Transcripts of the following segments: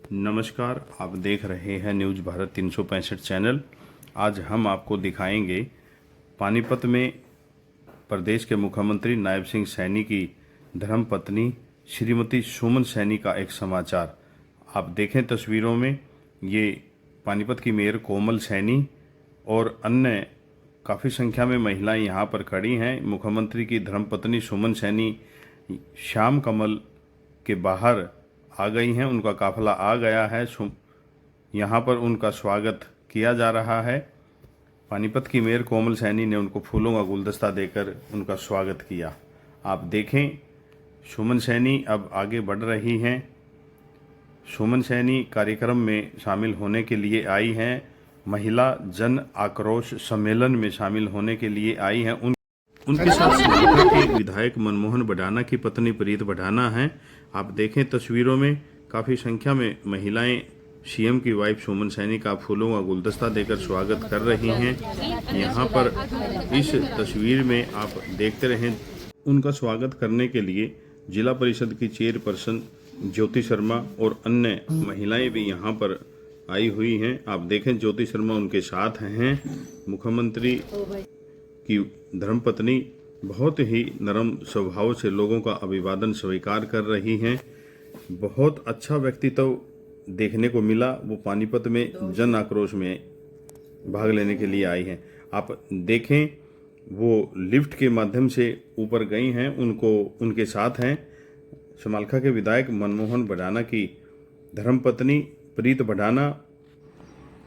नमस्कार, आप देख रहे हैं न्यूज़ भारत 365 चैनल। आज हम आपको दिखाएंगे पानीपत में प्रदेश के मुख्यमंत्री नायब सिंह सैनी की धर्मपत्नी श्रीमती सुमन सैनी का एक समाचार। आप देखें तस्वीरों में, ये पानीपत की मेयर कोमल सैनी और अन्य काफ़ी संख्या में महिलाएं यहाँ पर खड़ी हैं। मुख्यमंत्री की धर्मपत्नी सुमन सैनी श्याम कमल के बाहर आ गई हैं, उनका काफिला आ गया है। यहाँ पर उनका स्वागत किया जा रहा है। पानीपत की मेयर कोमल सैनी ने उनको फूलों का गुलदस्ता देकर उनका स्वागत किया। आप देखें, सुमन सैनी अब आगे बढ़ रही हैं। सुमन सैनी कार्यक्रम में शामिल होने के लिए आई हैं। महिला जन आक्रोश सम्मेलन में शामिल होने के लिए आई हैं। उनके साथ समालखा के विधायक मनमोहन बढ़ाना की पत्नी प्रीत बढ़ाना हैं। आप देखें तस्वीरों में, काफ़ी संख्या में महिलाएं सीएम की वाइफ सुमन सैनी का फूलों का गुलदस्ता देकर स्वागत कर रही हैं। यहाँ पर इस तस्वीर में आप देखते रहें, उनका स्वागत करने के लिए जिला परिषद की चेयरपर्सन ज्योति शर्मा और अन्य महिलाएं भी यहाँ पर आई हुई हैं। आप देखें, ज्योति शर्मा उनके साथ हैं। मुख्यमंत्री की धर्मपत्नी बहुत ही नरम स्वभाव से लोगों का अभिवादन स्वीकार कर रही हैं। बहुत अच्छा व्यक्तित्व देखने को मिला। वो पानीपत में जन आक्रोश में भाग लेने के लिए आई हैं। आप देखें, वो लिफ्ट के माध्यम से ऊपर गई हैं, उनके साथ हैं समालखा के विधायक मनमोहन बढ़ाना की धर्मपत्नी प्रीत बढ़ाना,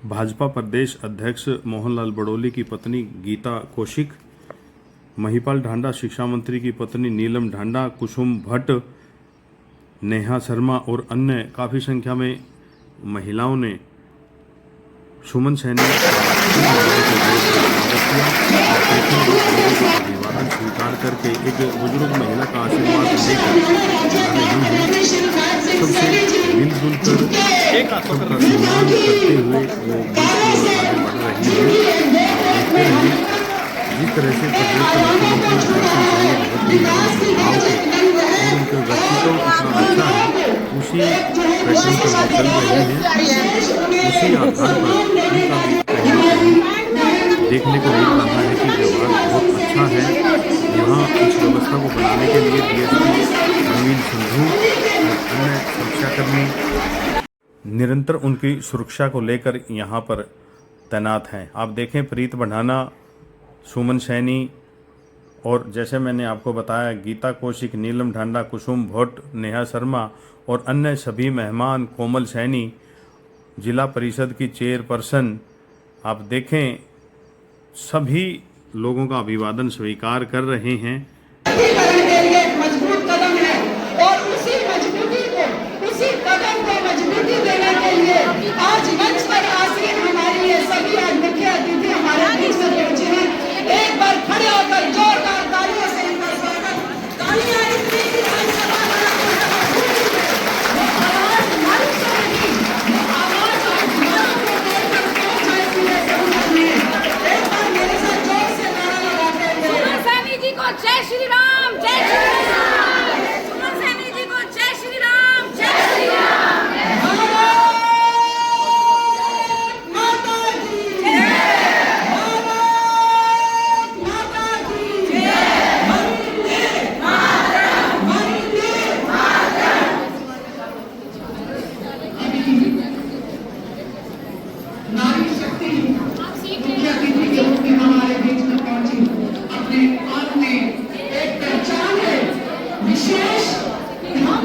भाजपा प्रदेश अध्यक्ष मोहनलाल बड़ोली की पत्नी गीता कौशिक, महिपाल ढांडा शिक्षा मंत्री की पत्नी नीलम ढांडा, कुसुम भट्ट, नेहा शर्मा और अन्य काफ़ी संख्या में महिलाओं ने सुमन सैनी अभिवादन स्वीकार करके एक बुजुर्ग महिला का आशीर्वाद लेकर सबसे मिलजुल कर सबका सम्मान करते हुए वो आगे बढ़ रही है। जिस तरह से प्रदेश के मुख्यमंत्री और उनके व्यक्तित्व इतना अच्छा है, उसी पैटर्न पर वो चल रही है। उसी आधार पर उनका भी देखने को मिल रहा है कि व्यवहार बहुत अच्छा है। यहाँ इस व्यवस्था को बनाने के लिए डीएसपी नवीन सिंधु और अन्य सुरक्षाकर्मी निरंतर उनकी सुरक्षा को लेकर यहाँ पर तैनात हैं। आप देखें, प्रीत बढ़ाना, सुमन सैनी और जैसे मैंने आपको बताया गीता कौशिक, नीलम ढांडा, कुसुम भट्ट, नेहा शर्मा और अन्य सभी मेहमान, कोमल सैनी जिला परिषद की चेयरपर्सन, आप देखें सभी लोगों का अभिवादन स्वीकार कर रहे हैं। मजबूत कदम है और उसी मजबूती को, उसी कदम को मजबूती देने के लिए आज मंच पर आसीन हमारी ये सभी आज मुख्य अतिथि हमारे बीच में पहुंचे हैं। एक बार खड़े होकर जोरदार तालियों से इनका स्वागत। तालियां इसलिए कि विधानसभा जय श्री राम, जय श्री राम। सुमन सैनी जी को जय श्री राम, जय श्री राम। भारत माता की जय, भारत माता की जय, वंदे मातरम, वंदे मातरम। नारी शक्ति मुख्य अतिथि के रूप में हमारे बीच में पहुंची। अपने आप में एक पहचान है विशेष कि हम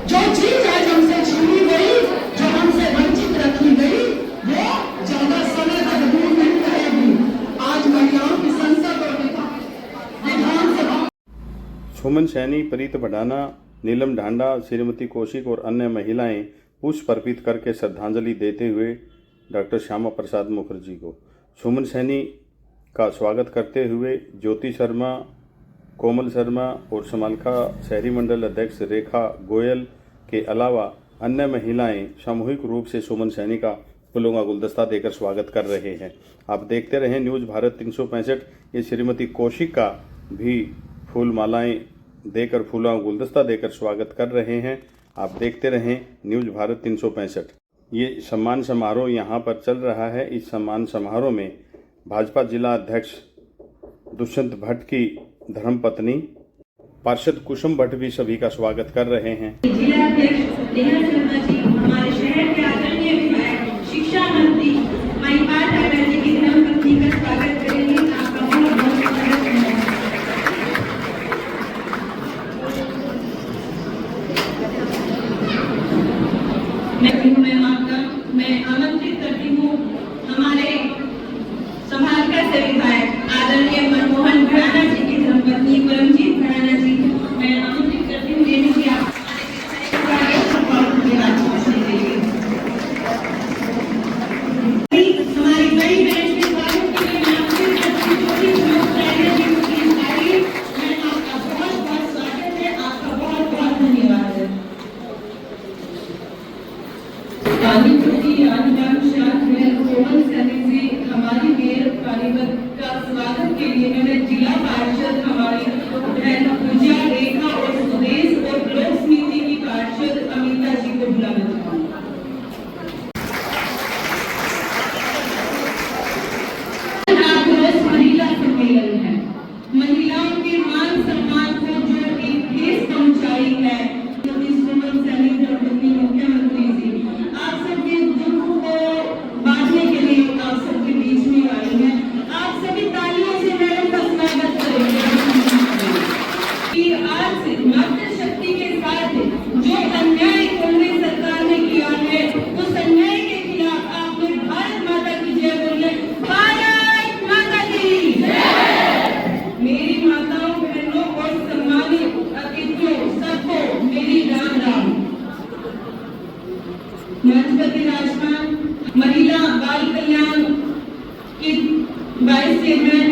जो चीज आज हमसे छीनी गई, जो हमसे वंचित रखी गई, वो ज्यादा समय तक दूर नहीं रहेगी। आज महिलाओं की संसद और विधानसभा। सुमन सैनी, प्रीत बढ़ाना, नीलम ढांडा, श्रीमती कौशिक और अन्य महिलाएं पुष्प अर्पित करके श्रद्धांजलि देते हुए डॉक्टर श्यामा प्रसाद मुखर्जी को। सुमन सैनी का स्वागत करते हुए ज्योति शर्मा, कोमल शर्मा और समालखा शहरी मंडल अध्यक्ष रेखा गोयल के अलावा अन्य महिलाएं सामूहिक रूप से सुमन सैनी का फूलों का गुलदस्ता देकर स्वागत कर रहे हैं। आप देखते रहें न्यूज़ भारत 365। ये श्रीमती कौशिक का भी फूल मालाएं देकर, फूलों का गुलदस्ता देकर स्वागत कर रहे हैं। आप देखते रहें न्यूज़ भारत 365। ये सम्मान समारोह यहाँ पर चल रहा है। इस सम्मान समारोह में भाजपा जिला अध्यक्ष दुष्यंत भट्ट की धर्मपत्नी पार्षद कुसुम भट्ट भी सभी का स्वागत कर रहे हैं। जिला अध्यक्ष नेहा शर्मा जी, हमारे शहर के आदरणीय विधायक शिक्षा मंत्री महिपाल ठाकर जी की धर्मपत्नी का स्वागत करेंगे। आपका बहुत बहुत स्वागत है। मैं आमंत्रित करती हूँ हमारे समाहरता से विधायक आदरणीय मनमोहन भड़ाना जी की धर्मपत्नी परमजीत भड़ाना जी। मैं आमंत्रित करती हूँ देवी जी आप हमारी बड़ी बहन के स्वागत के लिए मैं आमंत्रित करती हूँ जो भी लोग पहले दिन की आई। मैं आपका बहुत बहुत स्वागत है। आपका बहुत बहुत धन्यवाद है। पानीपत की आदिवासी कोमल सैनी जी हमारी मेयर पानीपत का स्वागत के लिए मैं जिला पार्षद हमारी बहन पूजा रेखा और सुदेश और ब्लॉक समिति की पार्षद अमिता जी को बुलाना चाहूँगी। आज महिला सम्मेलन है। महिलाओं के मान सम्मान को जो एक ठेस पहुंचाई है कोमल सैनी धर्मपत्नी मुख्यमंत्री जी, आप सबके दुख को बांटने के लिए आप सबके बीच में आई हैं। आप सभी तालियों से मैडम का स्वागत करेंगे कि आज मातृशक्ति के साथ जो अन्याय कांग्रेस सरकार ने किया है उस अन्याय के खिलाफ आपने भारत माता की जय बोलिए। भारत माता की जय। मेरी माताओं बहनों और सम्मानित अतिथियों सबको मेरी राम राम। मंच पर विराजमान महिला बाल कल्याण की वाइस चेयरमैन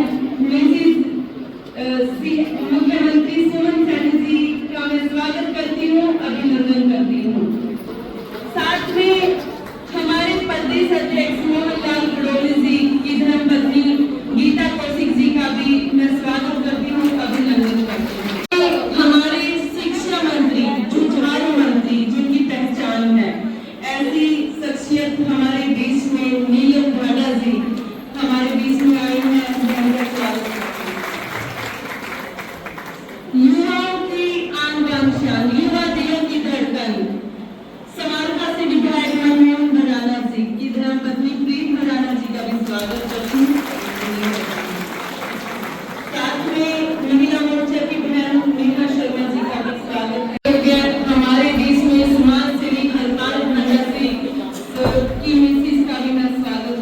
मुख्यमंत्री सुमन सैनी जी का मैं स्वागत करती हूँ, अभिनंदन करती हूँ। साथ में हमारे प्रदेश अध्यक्ष मोहनलाल बड़ोले जी की धर्मपत्नी गीता कौशिक जी का भी मैं स्वागत करती हूँ, अभिनंदन करती हूँ। हमारे शिक्षा मंत्री जुझारू मंत्री जिनकी पहचान है, ऐसी शख्सियत हमारे बीच में नीलम भाड़ा जी हमारे बीच में आई है। युवाओं की आकांक्षा, युवा दिलों की धड़कन, समारका से विधायक मनमोहन भड़ाना जी की धर्मपत्नी प्रीत भड़ाना जी का भी स्वागत करती हूँ। साथ में महिला मोर्चा की बहन नेहा शर्मा जी का भी स्वागत है। हमारे बीच में समाज सेवी हरपाल भांडा जी की मिसिस का भी मैं स्वागत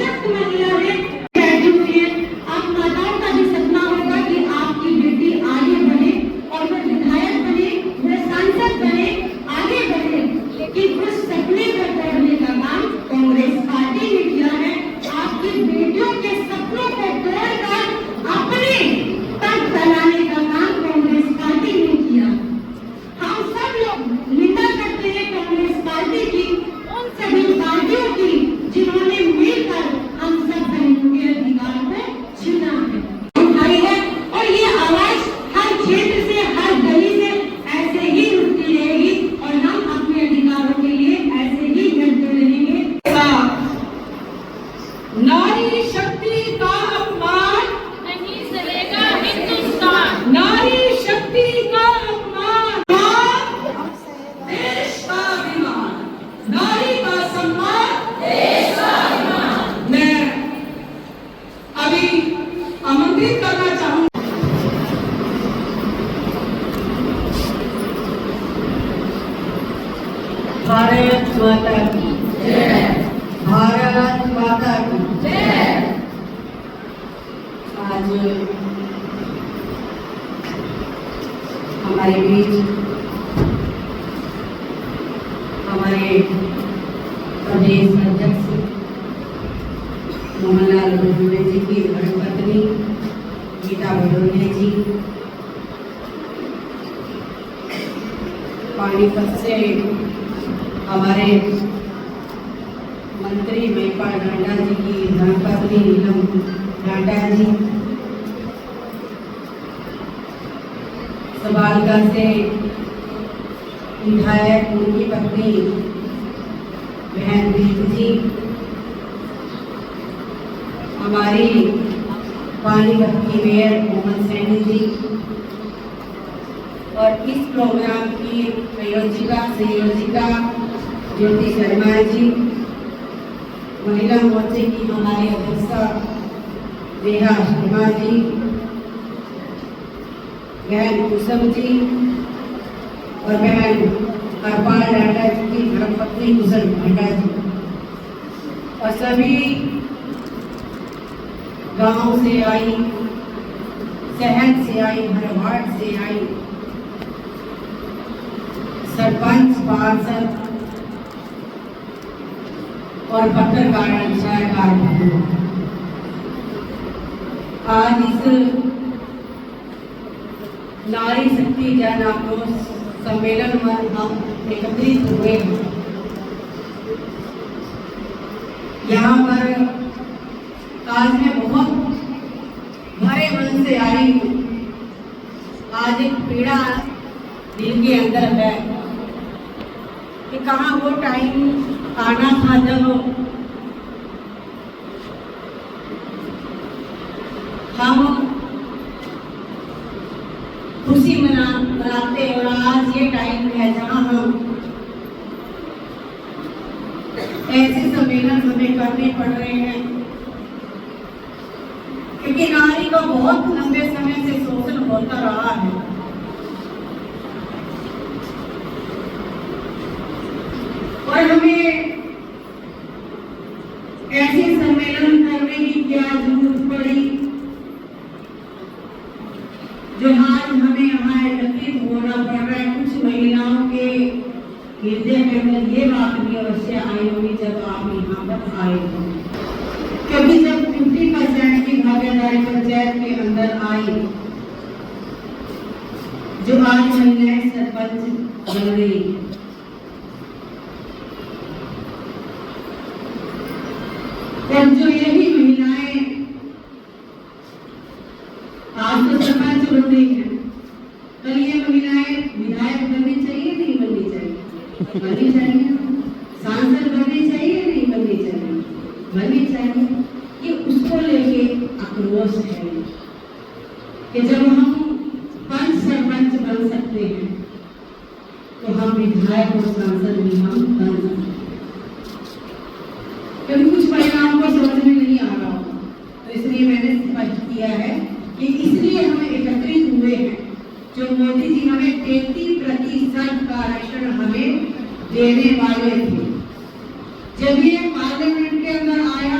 सशक्त महिला है, बैठी हुई है। आप माताओं का भी सपना होगा कि आपकी बेटी आगे बढ़े और वो विधायक बने, वो सांसद बने, आगे बढ़े, लेकिन उस सपने को तोड़ने का काम कांग्रेस पार्टी ने किया है। आपकी बेटियों के सपनों को तोड़कर अपने तक बनाने का काम कांग्रेस पार्टी ने किया। हम सब लोग निंदा करते हैं कांग्रेस पार्टी की, उन सभी पार्टियों की जिन्होंने मिलकर हम सब बहनों के अधिकार को छीना है, उठाई है। और ये आवाज हर क्षेत्र से, हर गली से ऐसे ही उठती रहेगी और हम अपने अधिकारों के लिए ऐसे ही लड़ते रहेंगे। नारी शक्ति का अपमान नहीं सहेगा हिंदुस्तान। नारी शक्ति का अपमान, देश का अभिमान, नारी का सम्मान, देश का अभिमान। मैं अभी आमंत्रित करना चाहूंगा भारत माता की जय, भारत माता की जय। आज हमारे बीच हमारे प्रदेश अध्यक्ष मोहनलाल भदौरिया जी की धर्मपत्नी गीता भदौरिया जी, पानीपत से हमारे मंत्री महिपाल डांडा जी की धर्मपत्नी नीलम डांडा जी, सवालगढ़ से विधायक उनकी पत्नी बहन प्रीत जी, हमारी पानीपत की मेयर मोहन सैनी जी, और इस प्रोग्राम की संयोजिका ज्योति शर्मा जी, महिला मोर्चे की हमारी अध्यक्षा नेहा शर्मा जी, बहन कुसुम जी और बहन हरपाल डांडा जी की धर्मपत्नी कुसुम डांडा जी, और सभी गांव से आई, शहर से आई, हर वार्ड से आई, सरपंच, पार्षद और पत्रकार छायाकार बंधु, आज इस नारी शक्ति जन आक्रोश सम्मेलन में हम एकत्रित हुए हैं। यहाँ पर आज मैं बहुत भरे मन से आई हूँ। आज एक पीड़ा दिल के अंदर है कि कहाँ वो टाइम आना था जब हम खुशी मनाते, और आज ये टाइम है जहाँ हम ऐसे सम्मेलन हमें करने पड़ रहे हैं, क्योंकि नारी का बहुत लंबे समय से शोषण होता रहा है। और हमें ऐसे सम्मेलन करने की क्या जरूरत पड़ी जो आज हमें यहाँ एकत्रित होना पड़ रहा है। कुछ महिलाओं के हृदय में ये बात भी अवश्य आई होगी जब आप यहाँ पर आए हो, क्योंकि जब 50% की भागीदारी पंचायत के अंदर आई, जो आज महिलाएं सरपंच बन रही है, और जो यही महिलाएं आज तो सरपंच बन रही है, कल ये महिलाएं विधायक बननी चाहिए, नहीं बननी चाहिए? बननी चाहिए। सांसद बननी चाहिए, नहीं बननी चाहिए? बननी चाहिए। ये उसको लेके आक्रोश है कि जब हम पंच सरपंच बन सकते हैं तो हम विधायक और सांसद भी हम बन सकते हैं। क्योंकि कुछ महिलाओं को समझ में नहीं आ रहा होगा, तो इसलिए मैंने स्पष्ट किया है कि इसलिए हम एकत्रित हुए हैं। जो मोदी जी हमें 33% का आरक्षण हमें देने वाले थे, जब ये पार्लियामेंट के अंदर आया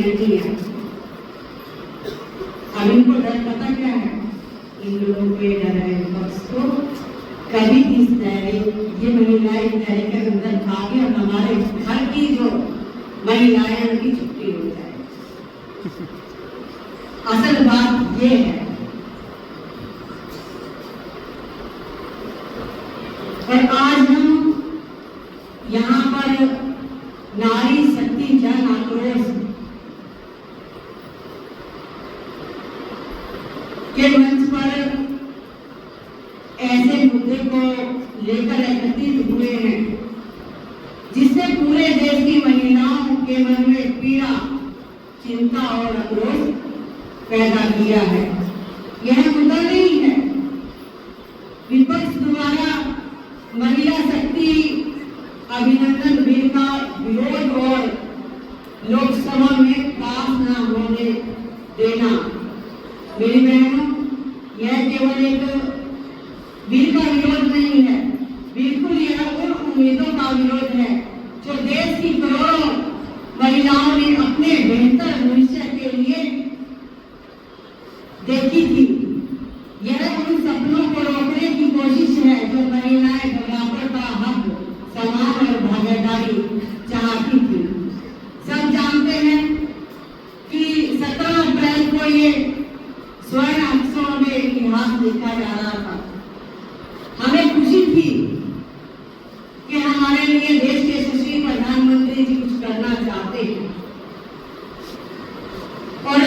नहीं है। अब इनको डर पता क्या है? इन लोगों को ये डर है विपक्ष को कभी इस दायरे ये महिलाएं इस दायरे के अंदर भागे और हमारे घर की जो महिलाएं उनकी छुट्टी हो जाए। असल बात ये है। और आज हम यहाँ पर नारी शक्ति जन आक्रोश के मंच पर ऐसे मुद्दे को लेकर एकत्रित हुए हैं जिससे पूरे देश की महिलाओं के मन में पीड़ा, चिंता और आक्रोश पैदा किया है। यह मुद्दा नहीं है विपक्ष द्वारा महिला शक्ति अभिनंदन बिल का विरोध और लोकसभा में पास न होने देना। मेरी बहनों, यह केवल एक बिल का विरोध नहीं है, बिल्कुल यह उन उम्मीदों का विरोध है जो देश की करोड़ों महिलाओं ने अपने बेहतर भविष्य के लिए देखी थी। यह उन सपनों को रोकने की कोशिश है जो महिलाएं बराबर का हक, समान और भागीदारी चाहती थी। सब जानते हैं कि 17 अप्रैल को ये स्वर्ण अक्षरों में इतिहास लिखा जा रहा था। हमें खुशी थी कि हमारे लिए देश के यशस्वी प्रधानमंत्री जी कुछ करना चाहते हैं और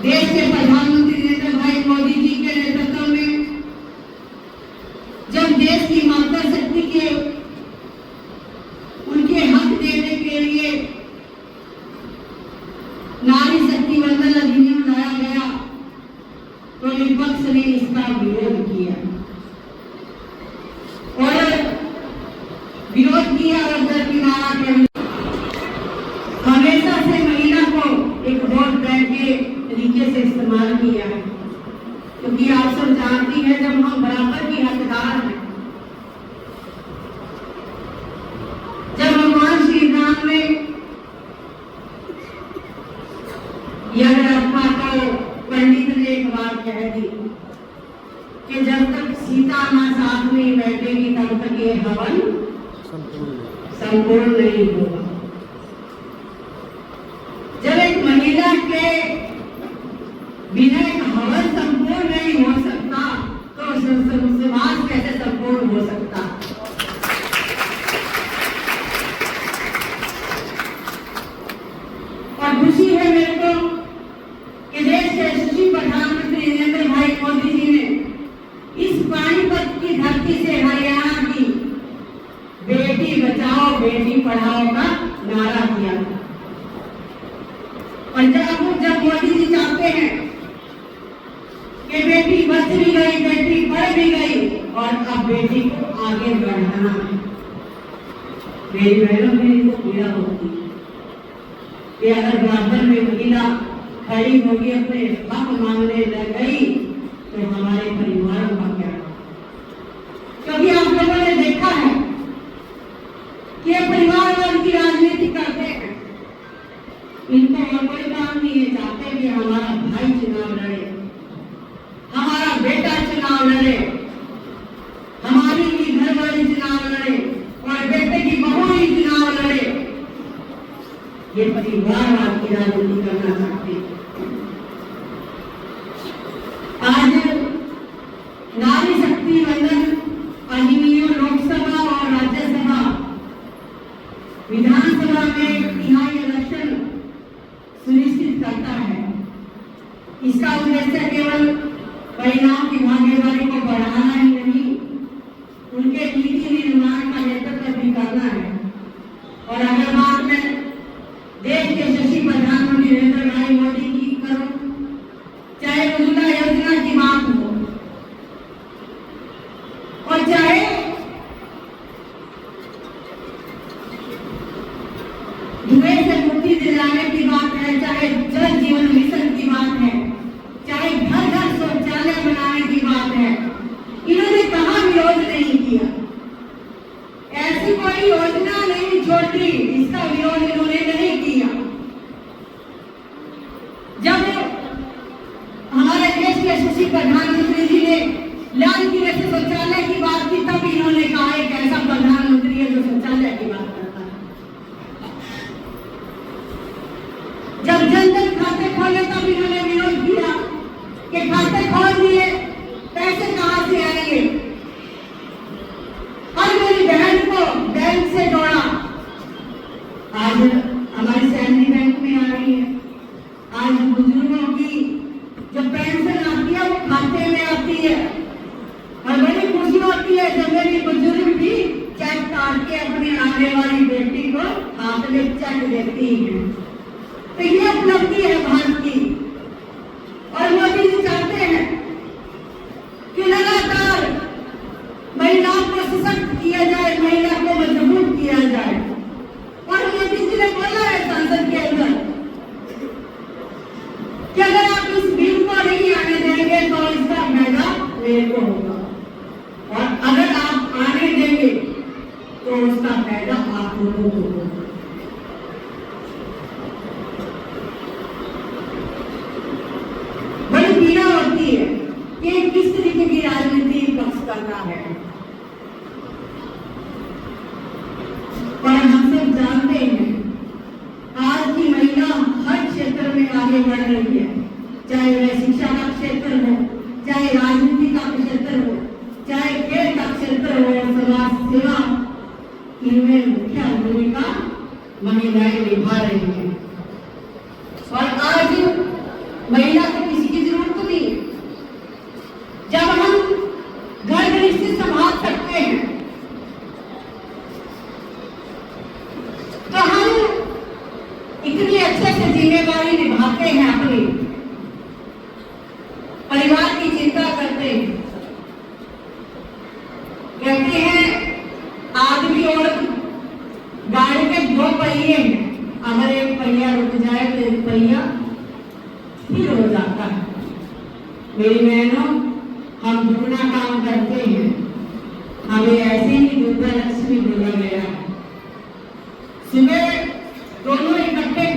देश के प्रधानमंत्री नरेंद्र भाई मोदी जी के नेतृत्व में जब देश की माता शक्ति के उनके हक देने के लिए नारी शक्ति वंदन अधिनियम लाया गया तो विपक्ष ने इसका विरोध किया और दरकिनारा कर हमेशा से महिला को एक वोट बैंक के तरीके से इस्तेमाल किया है, क्योंकि आप सब जानती हैं जब हम बराबर की हकदार हैं, जब भगवान श्री राम ने यह रखा तो पंडित ने एक बात कह दी कि जब तक सीता मां साथ में बैठेगी तब तक ये हवन संपूर्ण नहीं होगा। जब एक महिला के बिना एक हवन संपूर्ण नहीं हो सकता तो समाज कैसे संपूर्ण हो सकता। और खुशी है मेरे को कि देश के यशस्वी प्रधानमंत्री नरेंद्र भाई मोदी जी ने इस पानीपत की धरती से हरियाणा की बेटी बचाओ बेटी पढ़ाओ का नारा दिया था। पंजाब जब मोदी जी चाहते हैं कि बेटी बच भी गई, बेटी पढ़ भी गई और अब बेटी को आगे बढ़ाना है। मेरी बहनों में तो पीड़ा होती है कि अगर बराबर में महिला खड़ी होगी अपने हक मांगने लग गई तो हमारे परिवारों का क्या? क्योंकि आप लोगों ने देखा है कि ये परिवारवाद की राजनीति करते हैं, इनको और कोई काम नहीं है। चाहते कि हमारा भाई चुनाव लड़े, हमारा बेटा चुनाव लड़े, हमारी ही घरवाली चुनाव लड़े और बेटे की बहू ही चुनाव लड़े। ये परिवारवाद की राजनीति करना चाहते हैं। आज नारी शक्ति वंदन अधिनियम लोकसभा और राज्यसभा विधानसभा में तिहाई इलेक्शन सुनिश्चित करता है। इसका उद्देश्य केवल महिलाओं की भागीदारी को बढ़ाना ही नहीं, उनके नीति निर्माण का नेतृत्व भी करना है। और अगर बात में देश के यशस्वी प्रधानमंत्री नरेंद्र भाई मोदी की करूं, चाहे उज्ज्वला योजना की बात हो और चाहे धुएं से मुक्ति दिलाने की बात है, चाहे जल जीवन मिशन की बात है, चाहे घर घर शौचालय बनाने की बात है, इन्होंने कहाँ विरोध नहीं किया। ऐसी कोई योजना नहीं छोड़ी जिसका विरोध इन्होंने नहीं किया। बैंक से जोड़ा, आज हमारी सैलरी बैंक में आ रही है। आज बुजुर्गों की जो पेंशन आती है वो खाते में आती है और बड़ी खुशी होती है जब मेरी बुजुर्ग भी चेक काट के अपनी आने वाली बेटी को हाथ में चेक देती है। तो ये उपलब्धि है भारत की। और मोदी जी चाहते हैं कि लगातार महिलाओं को सशक्त किया जाए, महिला को मजबूत किया जाए। और मोदी जी ने बोला है संसद के अंदर कि अगर आप इस बिल को नहीं आने देंगे तो इसका फायदा मेरे को होगा, और अगर आप आने देंगे तो उसका फायदा आप लोगों को होगा। बड़ी पीड़ा होती है कि किस तरीके की राजनीति पक्ष कर रहा है, पर हम सब जानते हैं आज की महिला हर क्षेत्र में आगे बढ़ रही है, चाहे वह शिक्षा का क्षेत्र हो, चाहे राजनीति का क्षेत्र हो, चाहे खेल का क्षेत्र हो, समाज सेवा, इनमें मुख्य भूमिका महिलाएं निभा रही हैं। और आज महिला को किसी की जरूरत नहीं है। जब हम घर गृहस्थी संभाल सकते हैं तो हम इतनी अच्छे से जिम्मेदारी निभाते हैं, अपनी परिवार की चिंता करते हैं। कहते हैं आदमी और गाड़ी के दो पहिए हैं, अगर एक पहिया रुक जाए तो एक पहिया स्थिर हो जाता है। मेरी बहनों, हम दुगना काम करते हैं, हमें ऐसे ही दुर्गा लक्ष्मी बोला गया है। सुबह दोनों इकट्ठे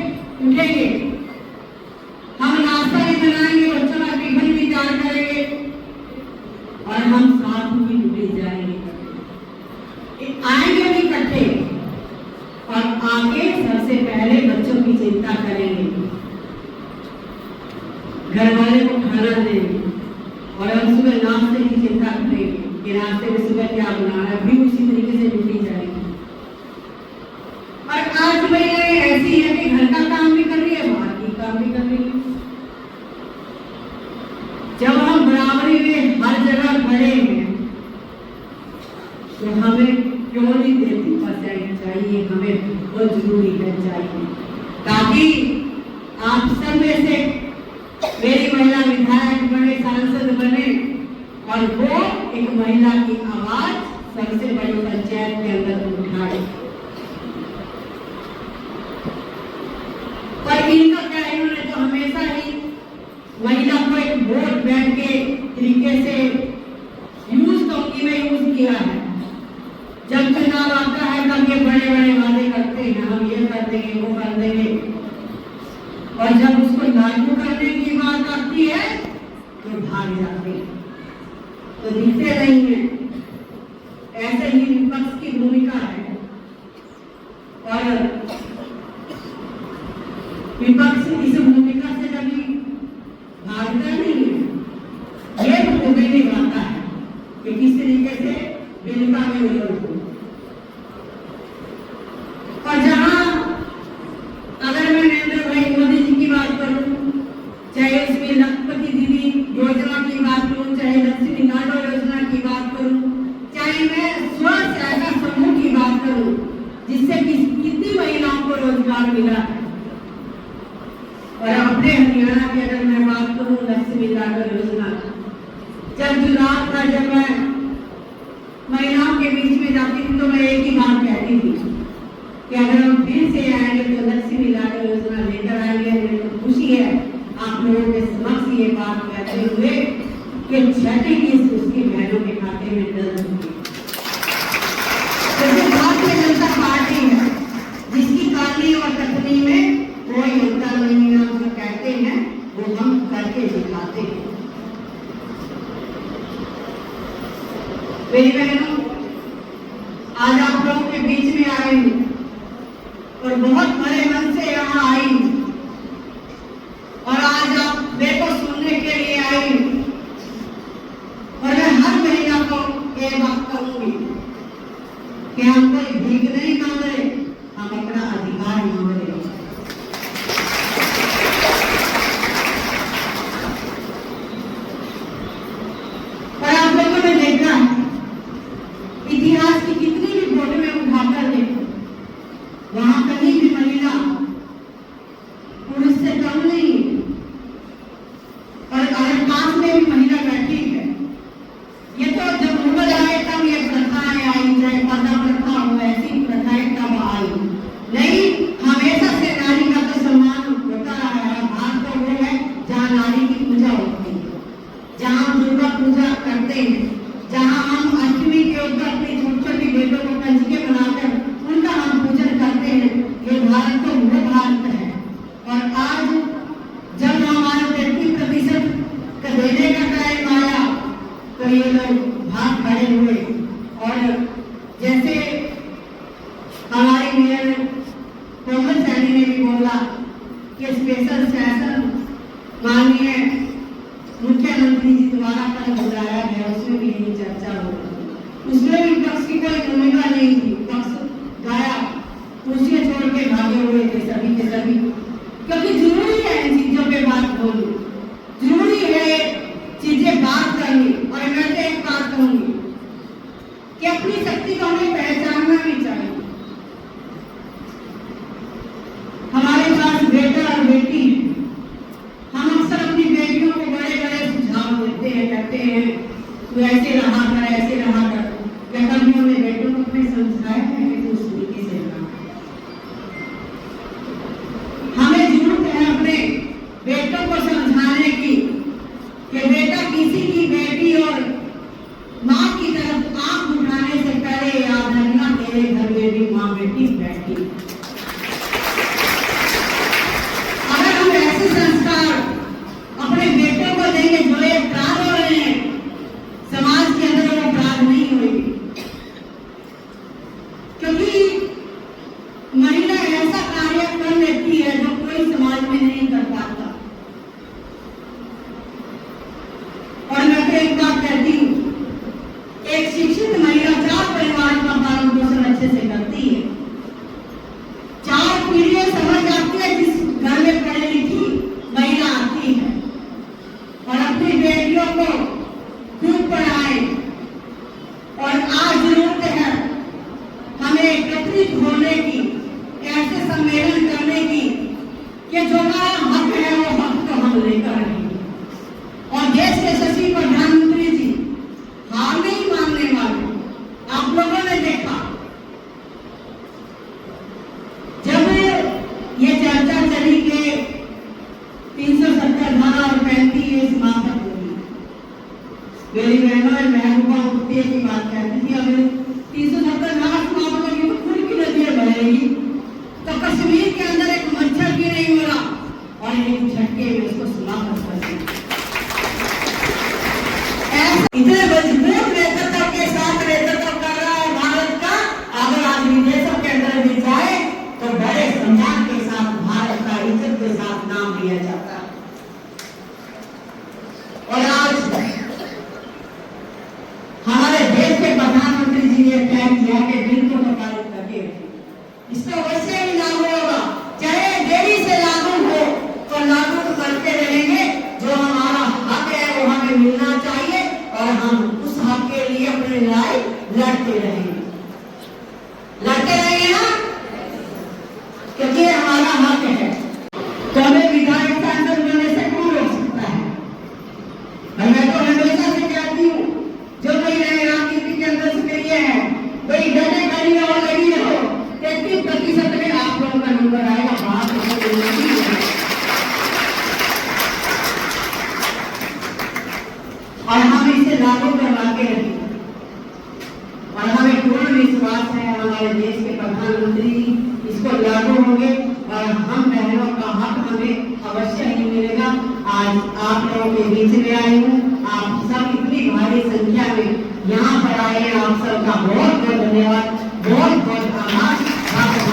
उठेंगे, हम नाश्ता भी बनाएंगे, बच्चों का टिफिन भी तैयार करेंगे और हम साथ में जुटे जाएंगे, आएंगे भी इकट्ठे और आगे सबसे पहले बच्चों की चिंता करेंगे, घर वाले को खाना देंगे और हम सुबह नाश्ते की चिंता करेंगे कि नाश्ते में सुबह क्या बनाना है, भी उसी तरीके से जुटी जाएंगे। और आज महिलाएं ऐसी है कि घर का काम भी कर रही है, बाहर की काम भी कर रही है। जब हम बराबरी में हर जगह खड़े हैं तो हमें क्यों नहीं 33% चाहिए, हमें बहुत जरूरी है चाहिए, ताकि आप सब में से मेरी महिला विधायक बने, सांसद बने और वो एक महिला की आवाज सबसे बड़ी पंचायत के अंदर उठाए। पर इनका क्या है, इन्होंने तो हमेशा ही महिला को एक वोट बैंक के तरीके से यूज किया है। जब चुनाव आता है तब ये बड़े बड़े वादे करते हैं, हम ये कर देंगे, वो कर देंगे, और जब उसको लागू करने की बात आती है तो भाग जाते हैं, तो दिखते नहीं है। ऐसे ही विपक्ष की भूमिका है और विपक्ष इस भूमिका से कभी भागता नहीं है, ये भूमिका निभाता है कि किस तरीके से बिल का विरोध हो। और जहां अगर मैं नरेंद्र भाई मोदी जी की बात करूं, चाहे उसमें लखपति दीदी योजना की बात करूं, चाहे लक्ष्मी नाडो योजना की बात करूं, चाहे मैं स्व सहायता समूह की बात करूं, जिससे कितनी महिलाओं को रोजगार मिला है। और अपने हरियाणा की अगर मैं बात करूं, लक्ष्मी नाडो योजना, जब चुनाव था, जब मैं महिलाओं के बीच में जाती थी तो मैं एक ही बात कहती थी कि अगर हम फिर से आएंगे तो लक्ष्मी नाडो योजना लेकर आएंगे। मुझे तो खुशी है आप लोगों के समक्ष ये बात कहते हुए कि छठी किस्त उसकी बहनों के खाते में डल चुकी है। भारतीय जनता पार्टी है जिसकी काली और कटनी में कोई होता नहीं है, जो कहते हैं वो हम करके दिखाते हैं। मेरी बहनों, आज आप लोगों के बीच में आई और बहुत बड़े मन से यहाँ आई और आज आप देखो सुनने के लिए आई। और मैं हर महिला को ये बात कहूंगी कि हम कोई भीख नहीं मांग रहे, हम अपना अधिकार मांग रहे हैं। और आप लोगों ने देखा इतिहास की कितनी भी फोटो में उठाकर देखो, वहां कहीं भी महिला पुरुष से कम नहीं है। और अगर पास में भी महिला बैठी है, ये तो जब मुगल आए तब ये प्रथाएं आई, चाहे पर्दा प्रथा हो, ऐसी प्रथाएं तब आई। नहीं, हमेशा से नारी का तो सम्मान होता रहा है। भारत तो वो है जहाँ नारी की पूजा होती है, जहाँ हम दुर्गा पूजा करते हैं, जहाँ हम अष्टमी के ऊपर अपनी छोटी छोटी बेटों को कंजके बनाकर उनका हम पूजन करते हैं। ये भारत तो वो भारत है। और आज जब हमारा 33% का देने का टाइम आया तो ये लोग भाग खड़े हुए। और जैसे हमारी मेयर कोमल सैनी ने भी बोला कि स्पेशल सेशन माननीय मुख्यमंत्री जी द्वारा कल बुलाया गया, उसमें भी यही चर्चा होगी। उसमें भी पक्ष की कोई भूमिका नहीं थी, पक्ष गाया, कुर्सियां छोड़ के भागे हुए थे सभी के सभी। क्योंकि जरूरी है इन चीजों पे बात बोलनी, जरूरी है चीजें बात करनी। और मैं तो एक बात कहूंगी कि अपनी शक्ति को हमें पहचानना भी चाहिए। हमारे पास बेटा और बेटी है, हम अक्सर अपनी बेटियों को बड़े बड़े सुझाव देते हैं, कहते हैं तू ऐसे रहा कर, ऐसे रहा कर। क्या कभी हमने बेटों को अपने समझाया है कि तू उस तरीके से रहा? हमें जरूरत है अपने बेटों को समझाने की कि बेटा किसी की बेटी और माँ की तरफ आंख उठाने से पहले याद रखना तेरे घर में भी माँ बेटी बैठी। अगर हम ऐसे संस्कार अपने बेटों को देंगे जो ये अपराध हो रहे हैं, समाज के अंदर वो अपराध नहीं होगी। क्योंकि महिला ऐसा कार्य कर लेती है जो कोई समाज में नहीं कर पाता। और मैं तो एक बात कहती हूँ, एक शिक्षित महिला 4 परिवार का पालन पोषण अच्छे से करती है, 4 पीढ़ियां समझ आती है। जिस घर में पढ़ी लिखी महिला आती है और अपनी बेटियों को खूब पढ़ाए। और आज जरूरत है हमें एकत्रित होने की, ऐसे सम्मेलन करने की कि जो हमारा हक है वो हक तो हम लेकर रहेंगे। और देश के यशस्वी प्रधानमंत्री जी हार नहीं मानने वाले। आप लोगों ने देखा जब ये चर्चा चली कि 370 धारा और 35 समाप्त होगी, मेरी बहनों और महबूबा उठते की बात कहती थी अगर 370 धारा समाप्त होगी तो खून की नदियां बहेगी। तो कश्मीर के अंदर एक मच्छर भी नहीं हो रहा और एक झटके में उसको समाप्त कर दिया। इतने मजबूत नेतृत्व के साथ नेतृत्व कर रहा है भारत का। अगर आज विदेशों के अंदर भी जाए तो बड़े सम्मान के साथ भारत का इज्जत के साथ नाम लिया जाता है। और आज हमारे देश के प्रधानमंत्री जी ने तय किया कि बिल को पारित करके इसको वैसे ही लागू होगा, चाहे देरी से लागू हो तो लागू तो करते रहेंगे। जो हमारा हक है वो हमें मिलना चाहिए और हम उस हक के लिए अपनी लड़ाई लड़ते रहेंगे ना, क्योंकि हमारा हक है। तो हमें विधायक सांसद बनने से कौन रोक सकता है? और मैं तो हमेशा से कहती हूँ जो महिलाएं राजनीति के अंदर सक्रिय है वही डटे खड़ी और लगी रहो। 33% में आप लोगों का नंबर आएगा। बात और हम इसे लागू करवा के रखेंगे। और हमें पूर्ण विश्वास है हमारे देश के प्रधानमंत्री इसको लागू होंगे और हम बहनों का हक हमें अवश्य ही मिलेगा। आज आप लोगों के बीच में आई हूँ, आप सब इतनी भारी संख्या में यहाँ पर आए हैं, आप सबका बहुत बहुत धन्यवाद, बहुत बहुत आभार। भारत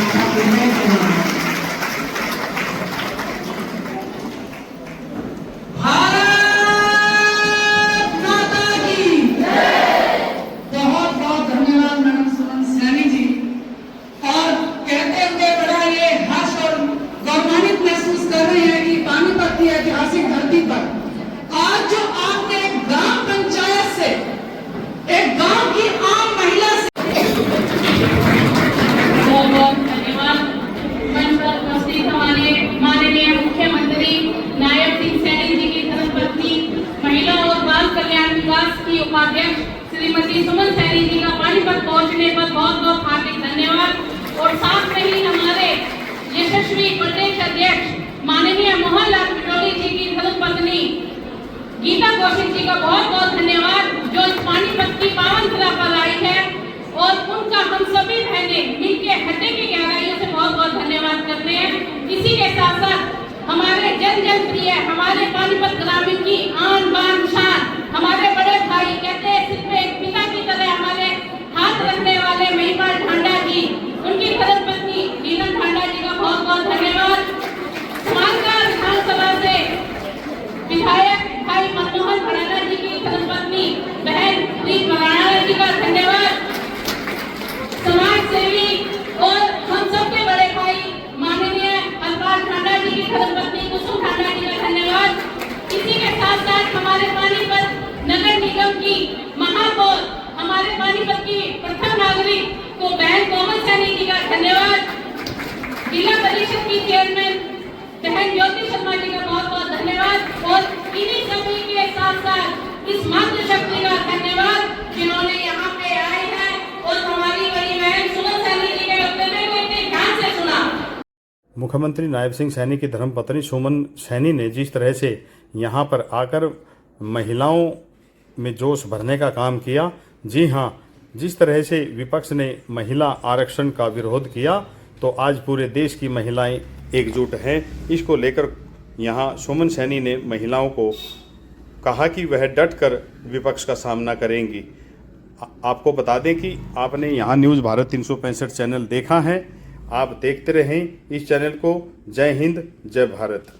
माता की बहुत बहुत धन्यवाद मैडम सुमन सैनी जी। पहुंचने पर बहुत बहुत हार्दिक धन्यवाद। और साथ में ही हमारे यशस्वी प्रदेश अध्यक्ष माननीय मोहन लाल पटोले जी की धर्मपत्नी गीता कौशिक जी का बहुत बहुत धन्यवाद, जो इस पानीपत की पावन धरा पर आई है, और उनका हम सभी बहनें मिलके हृदय की गहराइयों से बहुत बहुत धन्यवाद करते हैं। इसी के साथ साथ हमारे जन जन प्रिय हमारे पानीपत ग्रामीण की आन बान शान हमारे बड़े भाई, कहते हैं सिर्फ एक पिता की तरह हमारे हाथ रखने वाले महिपाल ढांडा जी, उनकी धर्मपत्नी नीलम ढांडा जी का बहुत बहुत धन्यवाद। समालकार विधानसभा से विधायक भाई मनमोहन भड़ाना जी की धर्मपत्नी बहन प्रीत भड़ाना जी का धन्यवाद। समाज सेवी और हम सबके बड़े भाई माननीय अलपाल ढांडा जी की धर्मपत्नी कुसुम ढांडा जी का धन्यवाद। इसी के साथ साथ हमारे पानीपत नगर निगम की महापौर, हमारे पानीपत की प्रथम नागरिक को बहन कोमल सैनी जी का धन्यवाद। जिला परिषद की चेयरमैन बहन ज्योति शर्मा जी का बहुत बहुत धन्यवाद। और इन्हीं सभी के साथ साथ इस मातृशक्ति का धन्यवाद जिन्होंने यहाँ पे आए हैं और हमारी बड़ी बहन सुमन सैनी जी के वक्तव्य को इतने ध्यान से सुना। मुख्यमंत्री नायब सिंह सैनी की धर्मपत्नी सुमन सैनी ने जिस तरह से यहाँ पर आकर महिलाओं में जोश भरने का काम किया, जी हाँ, जिस तरह से विपक्ष ने महिला आरक्षण का विरोध किया, तो आज पूरे देश की महिलाएं एकजुट हैं। इसको लेकर यहाँ सुमन सैनी ने महिलाओं को कहा कि वह डटकर विपक्ष का सामना करेंगी। आपको बता दें कि आपने यहाँ न्यूज़ भारत 365 चैनल देखा है, आप देखते रहें इस चैनल को। जय हिंद, जय भारत।